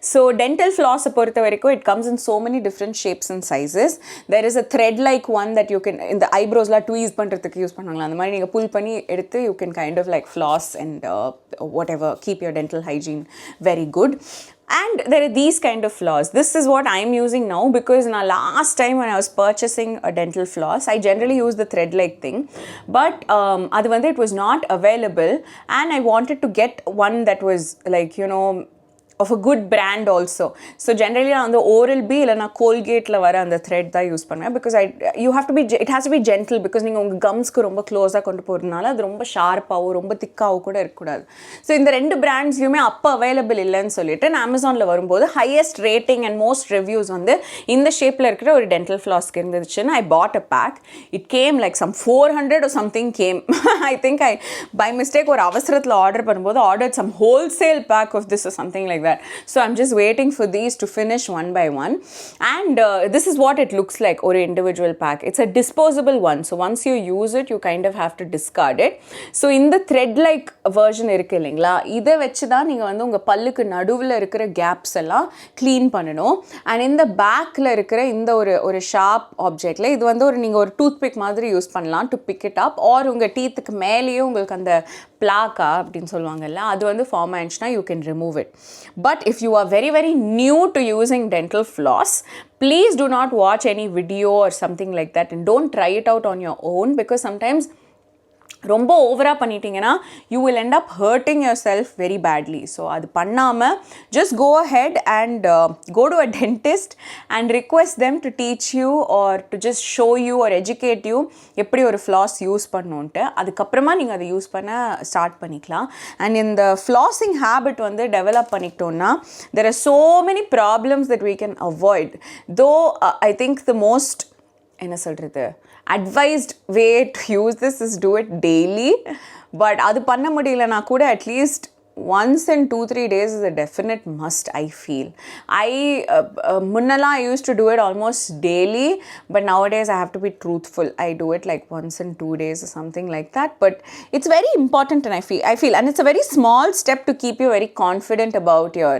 ஸோ டென்டல் ஃப்ளாஸை பொறுத்த வரைக்கும் it comes in so many different shapes and sizes. There is a thread like one that you can, இந்த ஐப்ரோஸ்லாம் ட்வீஸ் பண்ணுறதுக்கு use பண்ணுவாங்களா, அந்த மாதிரி நீங்கள் புல் பண்ணி எடுத்து you can kind of like floss and whatever, keep your dental hygiene very good. And there are these kind of floss. This is what I'm using now because last time when I was purchasing a dental floss, I generally use the thread like thing. But it was not available and I wanted to get one that was like, of a good brand also. So generally on the Oral-B இல்லைனா Colgate-ல வர அந்த thread தான் use பண்ணுவேன் because it has to be gentle because நீங்கள் உங்கள் கம்ஸ்க்கு ரொம்ப க்ளோஸாக கொண்டு போகிறதுனால அது ரொம்ப ஷார்ப்பாகவும் ரொம்ப திக்காகவும் கூட இருக்கக்கூடாது. ஸோ இந்த ரெண்டு பிராண்ட்ஸ்லையுமே அப்போ அவைலபிள் இல்லைன்னு சொல்லிட்டு நான் அமேசானில் வரும்போது highest rating and most reviews வந்து இந்த ஷேப்பில் இருக்கிற ஒரு டென்டல் ஃப்ளாஸ்க்கு இருந்துச்சுன்னு I bought a pack. It came like some 400 or something came. I think I by mistake ஒரு அவசரத்தில் ஆர்டர் பண்ணும்போது ordered some wholesale pack of this or something like that. So I'm just waiting for these to finish one by one, and this is what it looks like or individual pack. It's a disposable one, so once you use it you kind of have to discard it. So in the thread like version இருக்கு இல்லைங்களா, இதை வச்சு தான் நீங்கள் வந்து உங்கள் பல்லுக்கு நடுவில் இருக்கிற கேப்ஸ் எல்லாம் க்ளீன் பண்ணணும். அண்ட் இந்த பேக்கில் இருக்கிற இந்த ஒரு ஷார்ப் ஆப்ஜெக்டில் இது வந்து நீங்கள் ஒரு டூத் பிக் மாதிரி யூஸ் பண்ணலாம் to pick it up, or உங்கள் டீத்துக்கு மேலேயும் உங்களுக்கு அந்த பிளாக்கா அப்படின்னு சொல்லுவாங்கல்ல, அது வந்து ஃபார்ம் ஆயிடுச்சுன்னா you can remove it. But if you are very very new to using dental floss, please do not watch any video or something like that and don't try it out on your own because sometimes ரொம்ப ஓவராக பண்ணிட்டீங்கன்னா you will end up hurting yourself very badly. So அது பண்ணாமல் just go ahead and go to a dentist and request them to teach you or to just show you or educate you எப்படி ஒரு flaws use பண்ணணுன்ட்டு. அதுக்கப்புறமா நீங்கள் அதை use பண்ண start பண்ணிக்கலாம். And இந்த ஃப்ளாஸிங் ஹேபிட் வந்து develop பண்ணிக்கிட்டோன்னா there are so many problems that we can avoid. Though I think the most என்ன சொல்கிறது advised way to use this is do it daily, but அது பண்ண முடியலனா கூட at least once in 2-3 days is a definite must. I feel munnala I used to do it almost daily, but nowadays I have to be truthful, I do it like once in 2 days or something like that. But it's very important, and I feel and it's a very small step to keep you very confident about your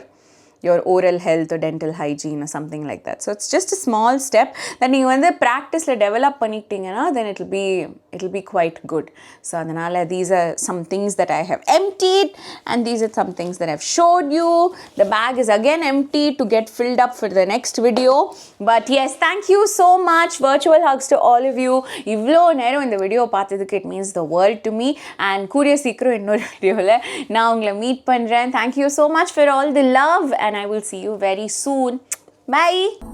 oral health or dental hygiene or something like that. So it's just a small step that you வந்து practiceல develop பண்ணிக்கிட்டீங்கன்னா then it'll be quite good. So அதனால these are some things that I have emptied and these are some things that I've showed you. The bag is again empty to get filled up for the next video. But yes, thank you so much. Virtual hugs to all of you. இவ்வளோ நேரம் இந்த video பார்த்ததுக்கு it means the world to me, and கூடிய சீக்கிரம் இன்னொரு வீடியோவில் நான் உங்களை மீட் பண்ணுறேன். Thank you so much for all the love and I will see you very soon. Bye.